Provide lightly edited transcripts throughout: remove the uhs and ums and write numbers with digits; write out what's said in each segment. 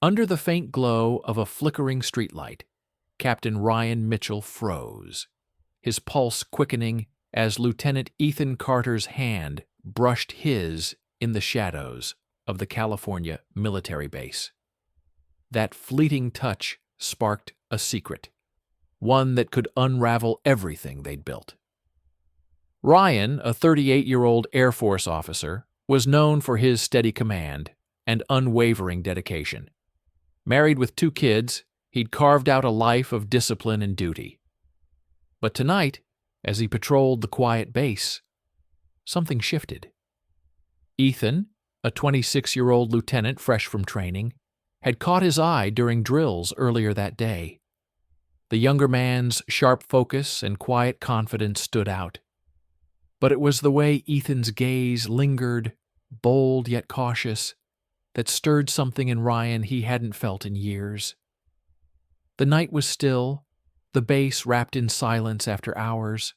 Under the faint glow of a flickering streetlight, Captain Ryan Mitchell froze, his pulse quickening as Lieutenant Ethan Carter's hand brushed his in the shadows of the California military base. That fleeting touch sparked a secret, one that could unravel everything they'd built. Ryan, a 38-year-old Air Force officer, was known for his steady command and unwavering dedication. Married with 2 kids, he'd carved out a life of discipline and duty. But tonight, as he patrolled the quiet base, something shifted. Ethan, a 26-year-old lieutenant fresh from training, had caught his eye during drills earlier that day. The younger man's sharp focus and quiet confidence stood out. But it was the way Ethan's gaze lingered, bold yet cautious, that stirred something in Ryan he hadn't felt in years. The night was still, the base wrapped in silence after hours.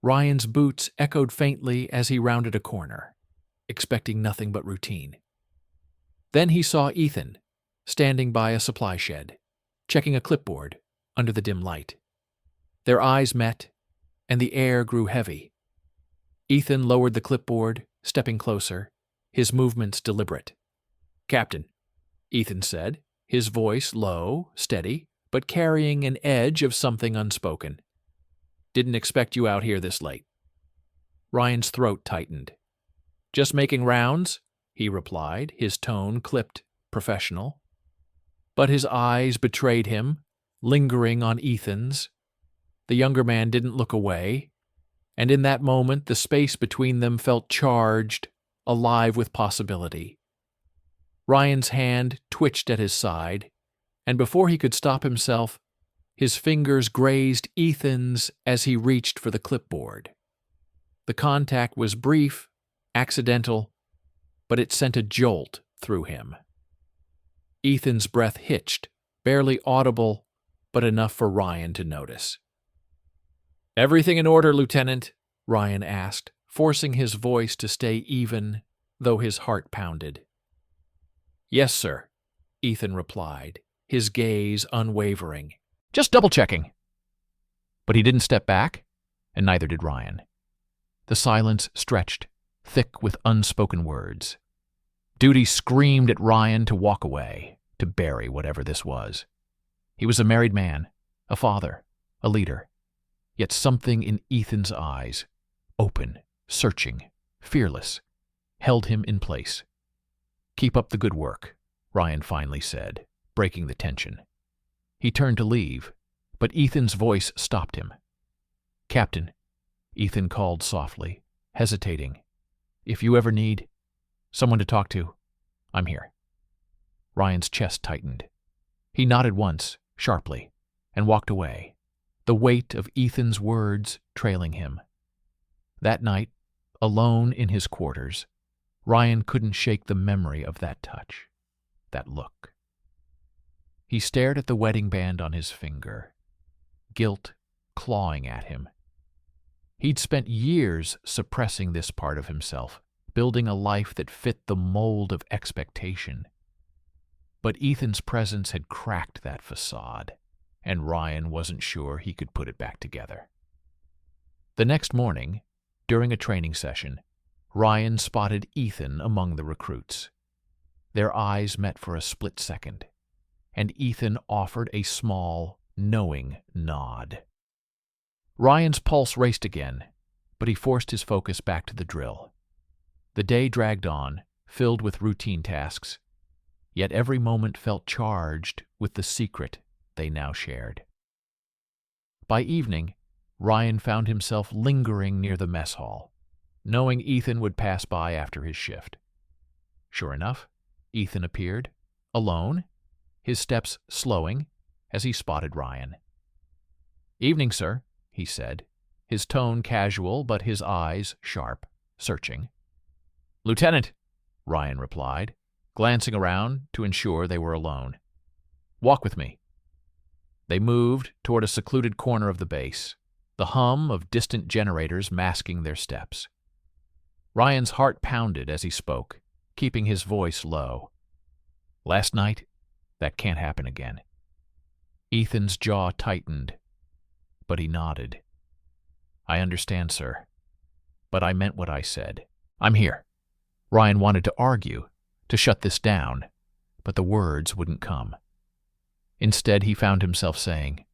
Ryan's boots echoed faintly as he rounded a corner, expecting nothing but routine. Then he saw Ethan, standing by a supply shed, checking a clipboard under the dim light. Their eyes met, and the air grew heavy. Ethan lowered the clipboard, stepping closer, his movements deliberate. "Captain," Ethan said, his voice low, steady, but carrying an edge of something unspoken. "Didn't expect you out here this late." Ryan's throat tightened. "Just making rounds," he replied, his tone clipped, professional. But his eyes betrayed him, lingering on Ethan's. The younger man didn't look away, and in that moment the space between them felt charged, alive with possibility. Ryan's hand twitched at his side, and before he could stop himself, his fingers grazed Ethan's as he reached for the clipboard. The contact was brief, accidental, but it sent a jolt through him. Ethan's breath hitched, barely audible, but enough for Ryan to notice. "Everything in order, Lieutenant?" Ryan asked, forcing his voice to stay even, though his heart pounded. "Yes, sir," Ethan replied, his gaze unwavering. "Just double-checking." But he didn't step back, and neither did Ryan. The silence stretched, thick with unspoken words. Duty screamed at Ryan to walk away, to bury whatever this was. He was a married man, a father, a leader. Yet something in Ethan's eyes, open, searching, fearless, held him in place. "Keep up the good work," Ryan finally said, breaking the tension. He turned to leave, but Ethan's voice stopped him. "Captain," Ethan called softly, hesitating. "If you ever need someone to talk to, I'm here." Ryan's chest tightened. He nodded once, sharply, and walked away, the weight of Ethan's words trailing him. That night, alone in his quarters, Ryan couldn't shake the memory of that touch, that look. He stared at the wedding band on his finger, guilt clawing at him. He'd spent years suppressing this part of himself, building a life that fit the mold of expectation. But Ethan's presence had cracked that facade, and Ryan wasn't sure he could put it back together. The next morning, during a training session, Ryan spotted Ethan among the recruits. Their eyes met for a split second, and Ethan offered a small, knowing nod. Ryan's pulse raced again, but he forced his focus back to the drill. The day dragged on, filled with routine tasks, yet every moment felt charged with the secret they now shared. By evening, Ryan found himself lingering near the mess hall, knowing Ethan would pass by after his shift. Sure enough, Ethan appeared, alone, his steps slowing as he spotted Ryan. "Evening, sir," he said, his tone casual but his eyes sharp, searching. "Lieutenant," Ryan replied, glancing around to ensure they were alone. "Walk with me." They moved toward a secluded corner of the base, the hum of distant generators masking their steps. Ryan's heart pounded as he spoke, keeping his voice low. "Last night, That can't happen again. Ethan's jaw tightened, but he nodded. I understand, sir. But I meant what I said. I'm here. Ryan wanted to argue, to shut this down, but the words wouldn't come. Instead, he found himself saying,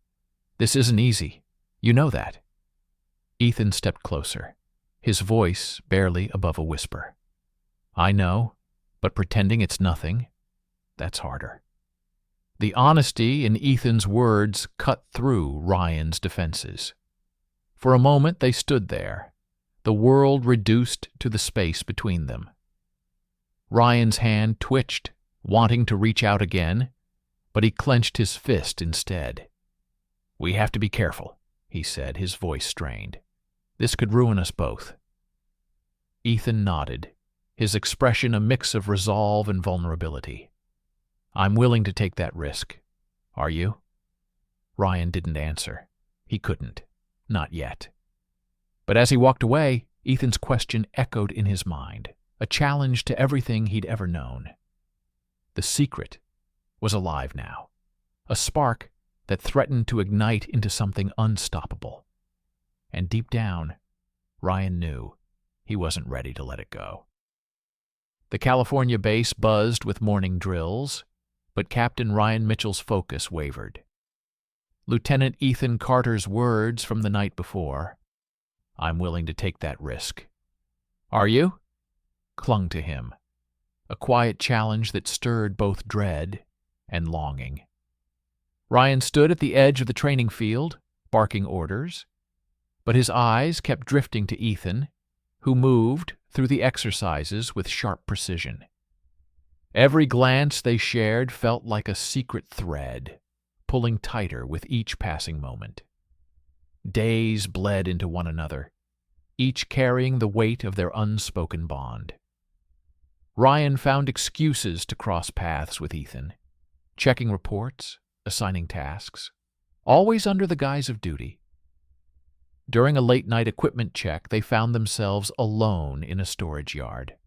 "This isn't easy. You know that." Ethan stepped closer, his voice barely above a whisper. "I know, but pretending it's nothing, that's harder." The honesty in Ethan's words cut through Ryan's defenses. For a moment they stood there, the world reduced to the space between them. Ryan's hand twitched, wanting to reach out again, but he clenched his fist instead. "We have to be careful," he said, his voice strained. "This could ruin us both." Ethan nodded, his expression a mix of resolve and vulnerability. "I'm willing to take that risk. Are you?" Ryan didn't answer. He couldn't. Not yet. But as he walked away, Ethan's question echoed in his mind, a challenge to everything he'd ever known. The secret was alive now, a spark that threatened to ignite into something unstoppable. And deep down, Ryan knew he wasn't ready to let it go. The California base buzzed with morning drills, but Captain Ryan Mitchell's focus wavered. Lieutenant Ethan Carter's words from the night before, "I'm willing to take that risk. Are you?" clung to him, a quiet challenge that stirred both dread and longing. Ryan stood at the edge of the training field, barking orders, but his eyes kept drifting to Ethan, who moved through the exercises with sharp precision. Every glance they shared felt like a secret thread, pulling tighter with each passing moment. Days bled into one another, each carrying the weight of their unspoken bond. Ryan found excuses to cross paths with Ethan, checking reports, assigning tasks, always under the guise of duty. During a late-night equipment check, they found themselves alone in a storage yard.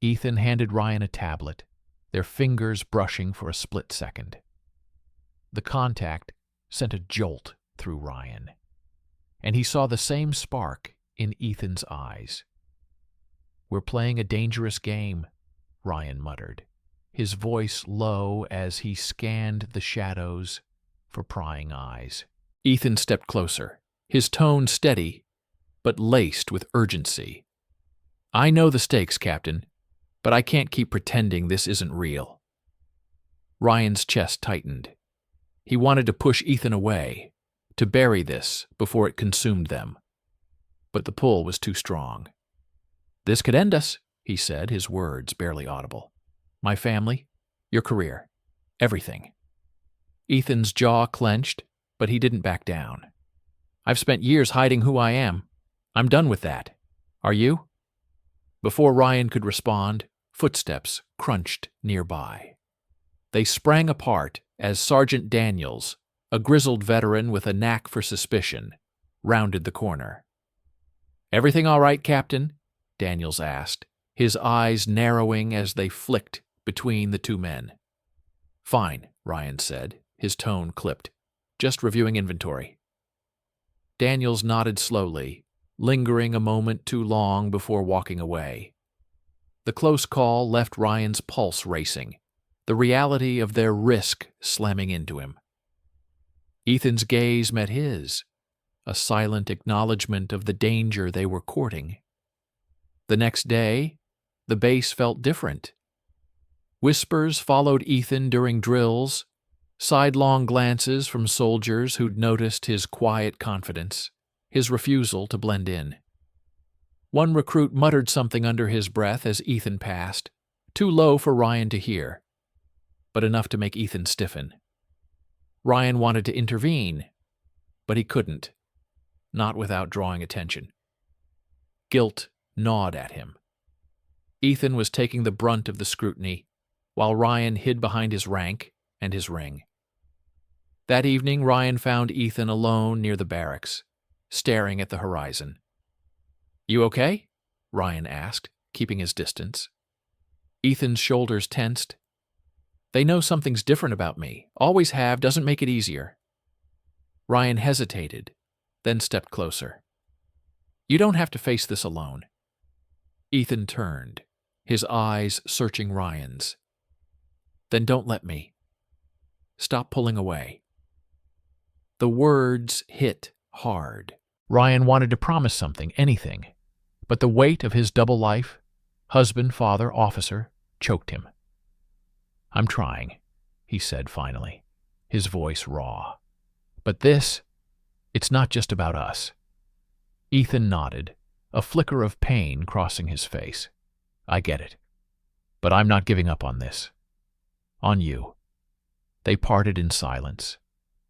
Ethan handed Ryan a tablet, their fingers brushing for a split second. The contact sent a jolt through Ryan, and he saw the same spark in Ethan's eyes. "We're playing a dangerous game," Ryan muttered, his voice low as he scanned the shadows for prying eyes. Ethan stepped closer, his tone steady, but laced with urgency. "I know the stakes, Captain, but I can't keep pretending this isn't real." Ryan's chest tightened. He wanted to push Ethan away, to bury this before it consumed them. But the pull was too strong. "This could end us," he said, his words barely audible. "My family, your career, everything." Ethan's jaw clenched, but he didn't back down. "I've spent years hiding who I am. I'm done with that. Are you?" Before Ryan could respond, footsteps crunched nearby. They sprang apart as Sergeant Daniels, a grizzled veteran with a knack for suspicion, rounded the corner. "Everything all right, Captain?" Daniels asked, his eyes narrowing as they flicked between the two men. "Fine," Ryan said, his tone clipped. "Just reviewing inventory." Daniels nodded slowly, lingering a moment too long before walking away. The close call left Ryan's pulse racing, the reality of their risk slamming into him. Ethan's gaze met his, a silent acknowledgement of the danger they were courting. The next day, the base felt different. Whispers followed Ethan during drills, sidelong glances from soldiers who'd noticed his quiet confidence, his refusal to blend in. One recruit muttered something under his breath as Ethan passed, too low for Ryan to hear, but enough to make Ethan stiffen. Ryan wanted to intervene, but he couldn't, not without drawing attention. Guilt gnawed at him. Ethan was taking the brunt of the scrutiny, while Ryan hid behind his rank and his ring. That evening, Ryan found Ethan alone near the barracks, staring at the horizon. "You okay?" Ryan asked, keeping his distance. Ethan's shoulders tensed. They know something's different about me. Always have, doesn't make it easier. Ryan hesitated, then stepped closer. You don't have to face this alone. Ethan turned, his eyes searching Ryan's. Then don't let me. Stop pulling away. The words hit hard. Ryan wanted to promise something, anything, but the weight of his double life, husband, father, officer, choked him. I'm trying, he said finally, his voice raw. But this, it's not just about us. Ethan nodded, a flicker of pain crossing his face. I get it. But I'm not giving up on this. On you. They parted in silence,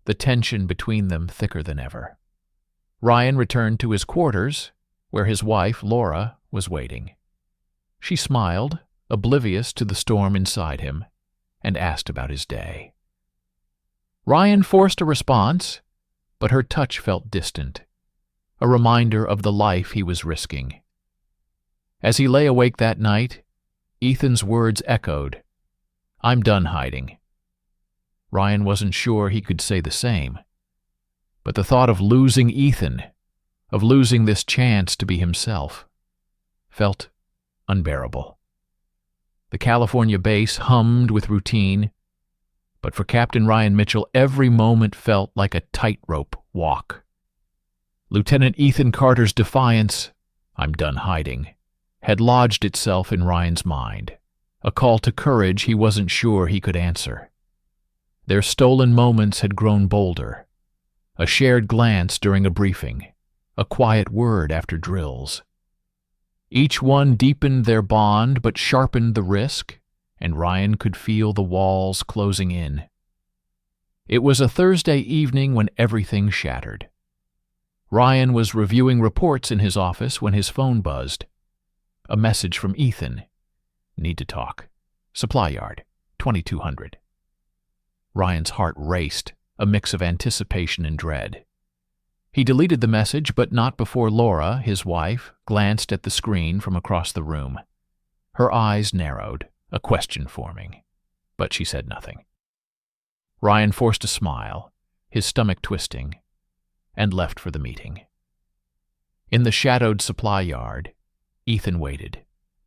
the tension between them thicker than ever. Ryan returned to his quarters, where his wife, Laura, was waiting. She smiled, oblivious to the storm inside him, and asked about his day. Ryan forced a response, but her touch felt distant, a reminder of the life he was risking. As he lay awake that night, Ethan's words echoed, I'm done hiding. Ryan wasn't sure he could say the same, but the thought of losing Ethan, of losing this chance to be himself, felt unbearable. The California base hummed with routine, but for Captain Ryan Mitchell, every moment felt like a tightrope walk. Lieutenant Ethan Carter's defiance, I'm done hiding, had lodged itself in Ryan's mind, a call to courage he wasn't sure he could answer. Their stolen moments had grown bolder, a shared glance during a briefing, a quiet word after drills. Each one deepened their bond but sharpened the risk, and Ryan could feel the walls closing in. It was a Thursday evening when everything shattered. Ryan was reviewing reports in his office when his phone buzzed. A message from Ethan. Need to talk. Supply yard, 2200. Ryan's heart raced, a mix of anticipation and dread. He deleted the message, but not before Laura, his wife, glanced at the screen from across the room. Her eyes narrowed, a question forming, but she said nothing. Ryan forced a smile, his stomach twisting, and left for the meeting. In the shadowed supply yard, Ethan waited,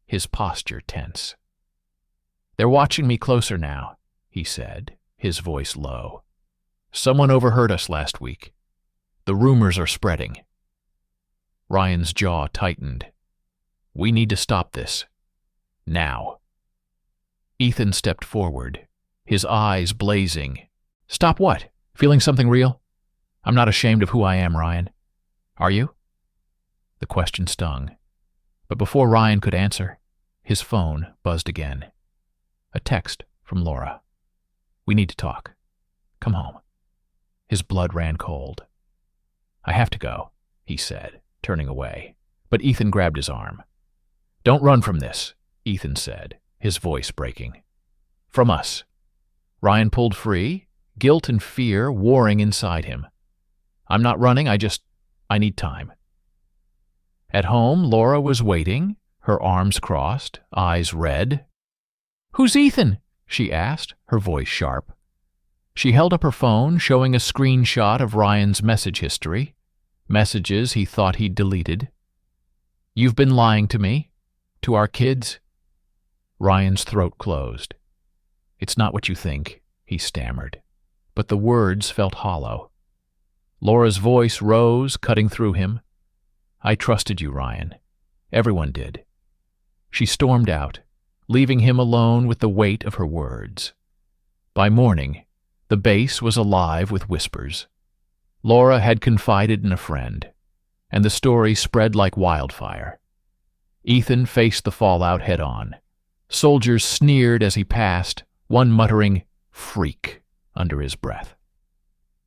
his posture tense. They're watching me closer now, he said, his voice low. Someone overheard us last week. The rumors are spreading. Ryan's jaw tightened. We need to stop this. Now. Ethan stepped forward, his eyes blazing. Stop what? Feeling something real? I'm not ashamed of who I am, Ryan. Are you? The question stung. But before Ryan could answer, his phone buzzed again. A text from Laura. We need to talk. Come home. His blood ran cold. I have to go, he said, turning away. But Ethan grabbed his arm. Don't run from this, Ethan said, his voice breaking. From us. Ryan pulled free, guilt and fear warring inside him. I'm not running, I need time. At home, Laura was waiting, her arms crossed, eyes red. Who's Ethan? She asked, her voice sharp. She held up her phone, showing a screenshot of Ryan's message history, messages he thought he'd deleted. You've been lying to me, to our kids. Ryan's throat closed. It's not what you think, he stammered, but the words felt hollow. Laura's voice rose, cutting through him. I trusted you, Ryan. Everyone did. She stormed out, leaving him alone with the weight of her words. By morning, the base was alive with whispers. Laura had confided in a friend, and the story spread like wildfire. Ethan faced the fallout head-on. Soldiers sneered as he passed, one muttering, "Freak," under his breath.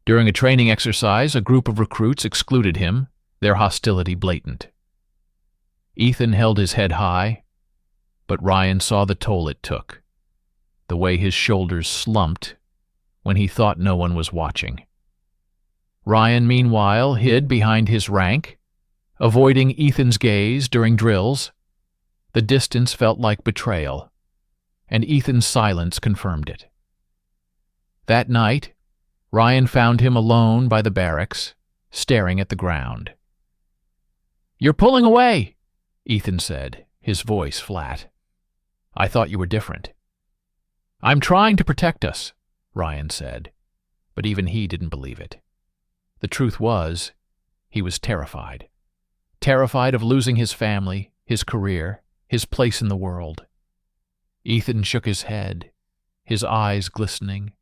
During a training exercise, a group of recruits excluded him, their hostility blatant. Ethan held his head high, but Ryan saw the toll it took, the way his shoulders slumped when he thought no one was watching. Ryan, meanwhile, hid behind his rank, avoiding Ethan's gaze during drills. The distance felt like betrayal, and Ethan's silence confirmed it. That night, Ryan found him alone by the barracks, staring at the ground. "You're pulling away," Ethan said, his voice flat. "I thought you were different." "I'm trying to protect us," Ryan said, but even he didn't believe it. The truth was, he was terrified. Terrified of losing his family, his career, his place in the world. Ethan shook his head, his eyes glistening.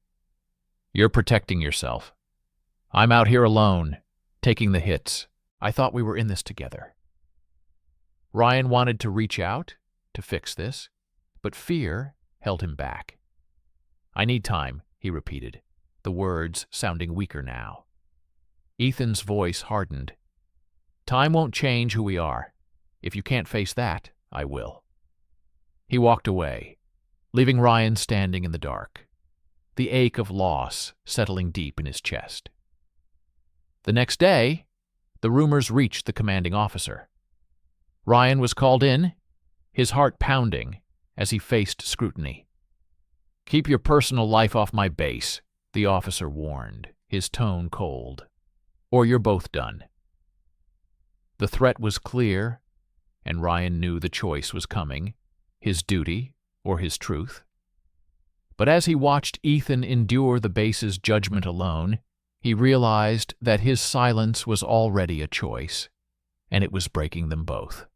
"You're protecting yourself. I'm out here alone, taking the hits. I thought we were in this together." Ryan wanted to reach out, to fix this, but fear held him back. "I need time," he repeated, the words sounding weaker now. Ethan's voice hardened. "Time won't change who we are. If you can't face that, I will." He walked away, leaving Ryan standing in the dark, the ache of loss settling deep in his chest. The next day, the rumors reached the commanding officer. Ryan was called in, his heart pounding as he faced scrutiny. "Keep your personal life off my base," the officer warned, his tone cold, "or you're both done." The threat was clear, and Ryan knew the choice was coming, his duty or his truth. But as he watched Ethan endure the base's judgment alone, he realized that his silence was already a choice, and it was breaking them both.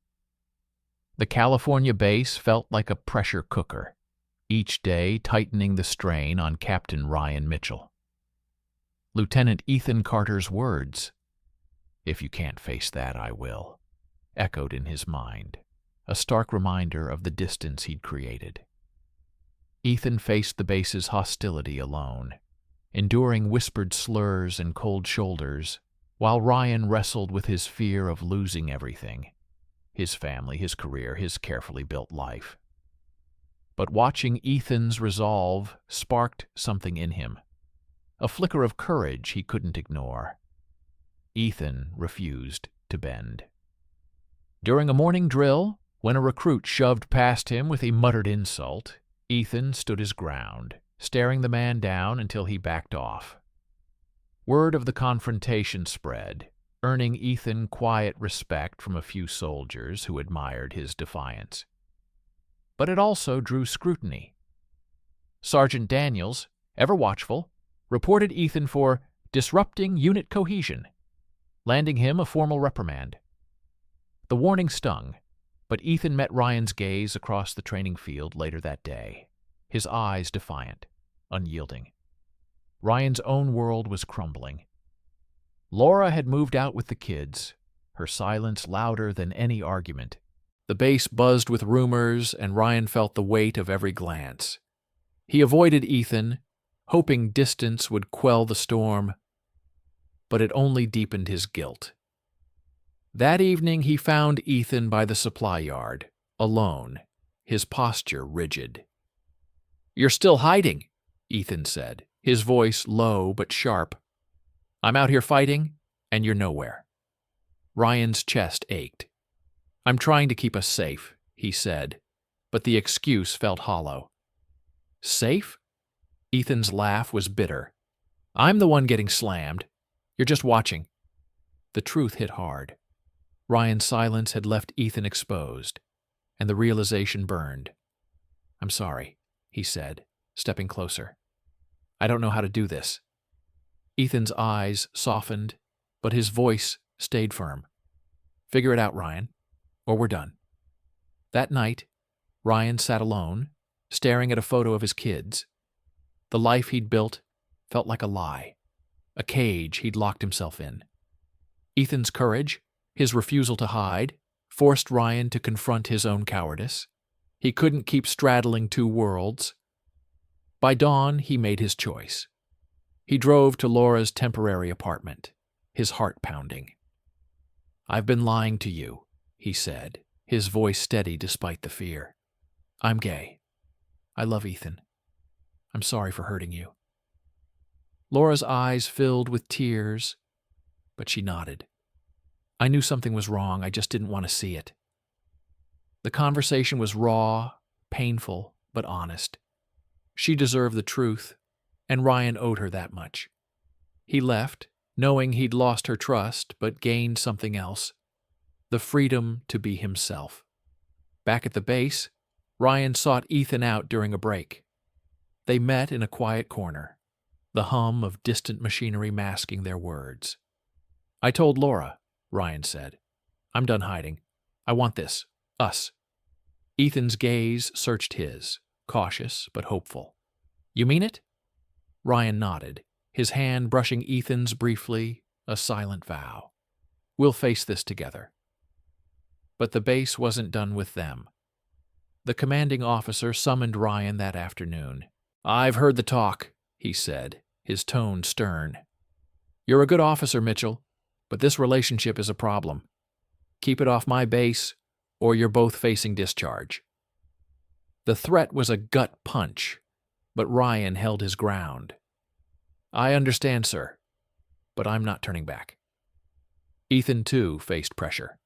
The California base felt like a pressure cooker, each day tightening the strain on Captain Ryan Mitchell. Lieutenant Ethan Carter's words, "If you can't face that, I will," echoed in his mind, a stark reminder of the distance he'd created. Ethan faced the base's hostility alone, enduring whispered slurs and cold shoulders, while Ryan wrestled with his fear of losing everything, his family, his career, his carefully built life. But watching Ethan's resolve sparked something in him, a flicker of courage he couldn't ignore. Ethan refused to bend. During a morning drill, when a recruit shoved past him with a muttered insult, Ethan stood his ground, staring the man down until he backed off. Word of the confrontation spread, earning Ethan quiet respect from a few soldiers who admired his defiance. But it also drew scrutiny. Sergeant Daniels, ever watchful, reported Ethan for disrupting unit cohesion, landing him a formal reprimand. The warning stung, but Ethan met Ryan's gaze across the training field later that day, his eyes defiant, unyielding. Ryan's own world was crumbling. Laura had moved out with the kids, her silence louder than any argument. The base buzzed with rumors, and Ryan felt the weight of every glance. He avoided Ethan, hoping distance would quell the storm, but it only deepened his guilt. That evening he found Ethan by the supply yard, alone, his posture rigid. "You're still hiding," Ethan said, his voice low but sharp. "I'm out here fighting, and you're nowhere." Ryan's chest ached. "I'm trying to keep us safe," he said, but the excuse felt hollow. "Safe?" Ethan's laugh was bitter. "I'm the one getting slammed. You're just watching." The truth hit hard. Ryan's silence had left Ethan exposed, and the realization burned. "I'm sorry," he said, stepping closer. "I don't know how to do this." Ethan's eyes softened, but his voice stayed firm. "Figure it out, Ryan, or we're done." That night, Ryan sat alone, staring at a photo of his kids. The life he'd built felt like a lie, a cage he'd locked himself in. Ethan's courage, his refusal to hide, forced Ryan to confront his own cowardice. He couldn't keep straddling two worlds. By dawn, he made his choice. He drove to Laura's temporary apartment, his heart pounding. "I've been lying to you," he said, his voice steady despite the fear. "I'm gay. I love Ethan. I'm sorry for hurting you." Laura's eyes filled with tears, but she nodded. "I knew something was wrong, I just didn't want to see it." The conversation was raw, painful, but honest. She deserved the truth, and Ryan owed her that much. He left, knowing he'd lost her trust but gained something else, the freedom to be himself. Back at the base, Ryan sought Ethan out during a break. They met in a quiet corner, the hum of distant machinery masking their words. "I told Laura," Ryan said. "I'm done hiding. I want this. Us." Ethan's gaze searched his, cautious but hopeful. "You mean it?" Ryan nodded, his hand brushing Ethan's briefly, a silent vow. "We'll face this together." But the base wasn't done with them. The commanding officer summoned Ryan that afternoon. "I've heard the talk," he said, his tone stern. "You're a good officer, Mitchell, but this relationship is a problem. Keep it off my base, or you're both facing discharge." The threat was a gut punch, but Ryan held his ground. "I understand, sir, but I'm not turning back." Ethan, too, faced pressure.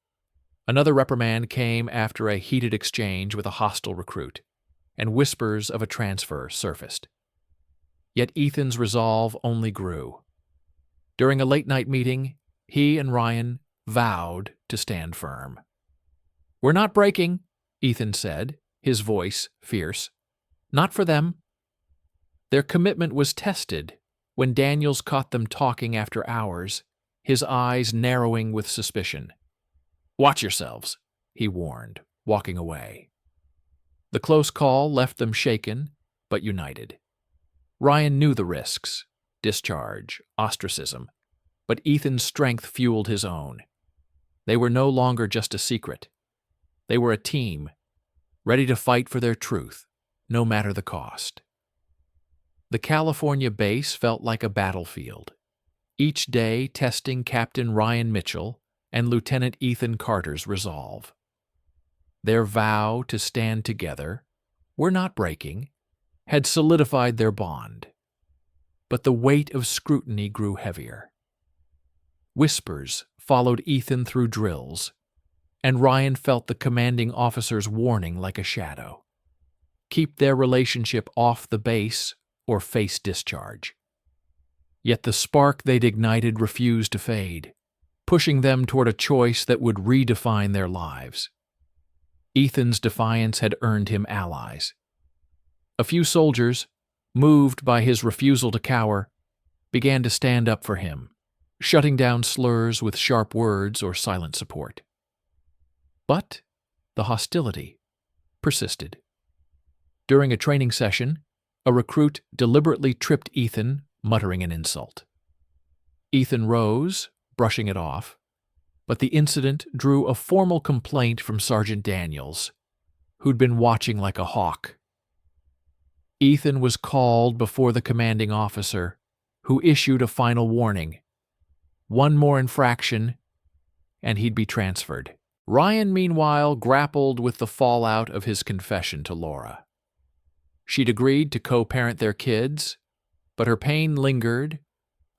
Another reprimand came after a heated exchange with a hostile recruit, and whispers of a transfer surfaced. Yet Ethan's resolve only grew. During a late-night meeting, he and Ryan vowed to stand firm. "We're not breaking," Ethan said, his voice fierce. "Not for them." Their commitment was tested when Daniels caught them talking after hours, his eyes narrowing with suspicion. "Watch yourselves," he warned, walking away. The close call left them shaken, but united. Ryan knew the risks, discharge, ostracism, but Ethan's strength fueled his own. They were no longer just a secret. They were a team, ready to fight for their truth, no matter the cost. The California base felt like a battlefield, each day testing Captain Ryan Mitchell and Lieutenant Ethan Carter's resolve. Their vow to stand together, "We're not breaking," had solidified their bond. But the weight of scrutiny grew heavier. Whispers followed Ethan through drills, and Ryan felt the commanding officer's warning like a shadow. Keep their relationship off the base or face discharge. Yet the spark they'd ignited refused to fade, pushing them toward a choice that would redefine their lives. Ethan's defiance had earned him allies. A few soldiers, moved by his refusal to cower, began to stand up for him, shutting down slurs with sharp words or silent support. But the hostility persisted. During a training session, a recruit deliberately tripped Ethan, muttering an insult. Ethan rose, brushing it off, but the incident drew a formal complaint from Sergeant Daniels, who'd been watching like a hawk. Ethan was called before the commanding officer, who issued a final warning. One more infraction, and he'd be transferred. Ryan, meanwhile, grappled with the fallout of his confession to Laura. She'd agreed to co-parent their kids, but her pain lingered,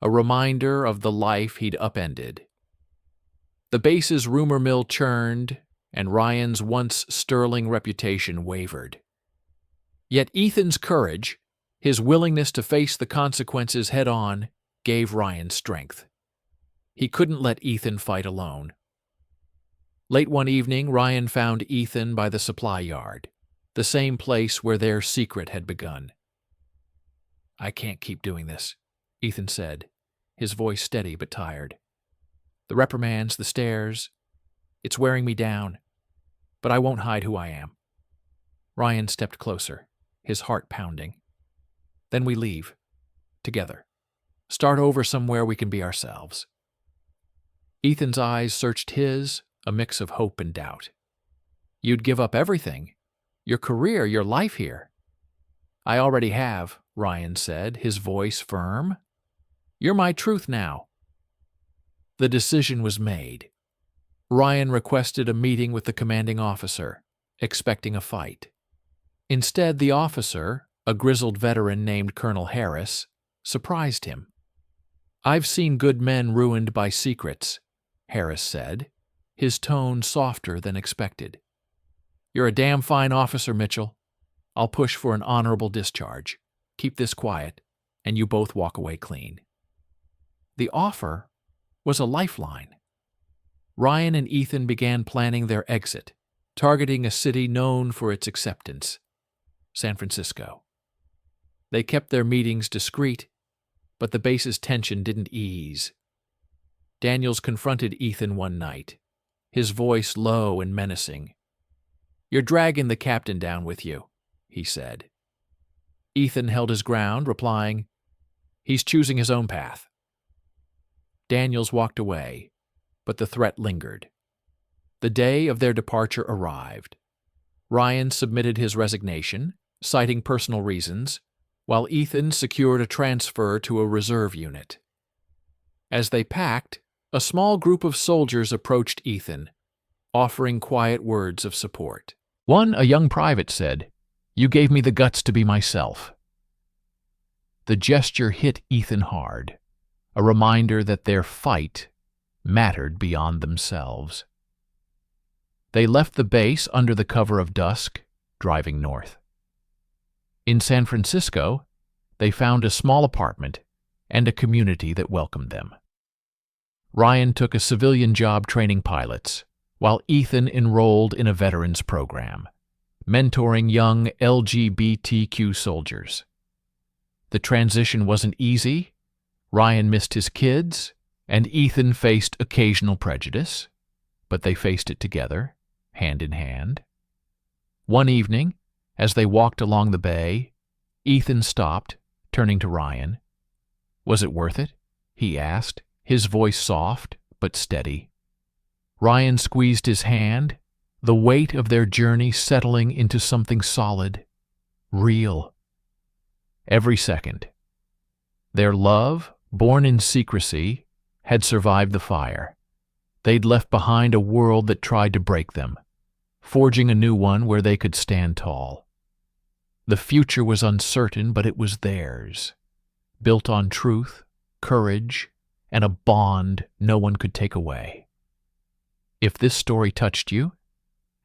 a reminder of the life he'd upended. The base's rumor mill churned, and Ryan's once sterling reputation wavered. Yet Ethan's courage, his willingness to face the consequences head-on, gave Ryan strength. He couldn't let Ethan fight alone. Late one evening, Ryan found Ethan by the supply yard, the same place where their secret had begun. "I can't keep doing this," Ethan said, his voice steady but tired. "The reprimands, the stares, it's wearing me down, but I won't hide who I am." Ryan stepped closer, his heart pounding. "Then we leave, together. Start over somewhere we can be ourselves." Ethan's eyes searched his, a mix of hope and doubt. "You'd give up everything, your career, your life here." "I already have," Ryan said, his voice firm. "You're my truth now." The decision was made. Ryan requested a meeting with the commanding officer, expecting a fight. Instead, the officer, a grizzled veteran named Colonel Harris, surprised him. "I've seen good men ruined by secrets," Harris said, his tone softer than expected. "You're a damn fine officer, Mitchell. I'll push for an honorable discharge. Keep this quiet. and you both walk away clean. The offer was a lifeline. Ryan and Ethan began planning their exit, targeting a city known for its acceptance, San Francisco. They kept their meetings discreet, but the base's tension didn't ease. Daniels confronted Ethan one night, his voice low and menacing. "You're dragging the captain down with you," he said. Ethan held his ground, replying, "He's choosing his own path." Daniels walked away, but the threat lingered. The day of their departure arrived. Ryan submitted his resignation, citing personal reasons, while Ethan secured a transfer to a reserve unit. As they packed, a small group of soldiers approached Ethan, offering quiet words of support. One, a young private, said, "You gave me the guts to be myself." The gesture hit Ethan hard, a reminder that their fight mattered beyond themselves. They left the base under the cover of dusk, driving north. In San Francisco, they found a small apartment and a community that welcomed them. Ryan took a civilian job training pilots, while Ethan enrolled in a veterans program, mentoring young LGBTQ soldiers. The transition wasn't easy. Ryan missed his kids, and Ethan faced occasional prejudice, but they faced it together, hand in hand. One evening, as they walked along the bay, Ethan stopped, turning to Ryan. "Was it worth it?" he asked, his voice soft but steady. Ryan squeezed his hand, the weight of their journey settling into something solid, real. Every second. Their love, born in secrecy, had survived the fire. They'd left behind a world that tried to break them, forging a new one where they could stand tall. The future was uncertain, but it was theirs, built on truth, courage, and a bond no one could take away. If this story touched you,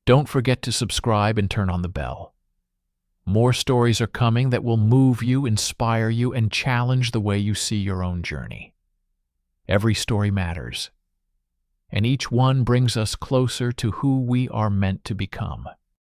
don't forget to subscribe and turn on the bell. More stories are coming that will move you, inspire you, and challenge the way you see your own journey. Every story matters, and each one brings us closer to who we are meant to become.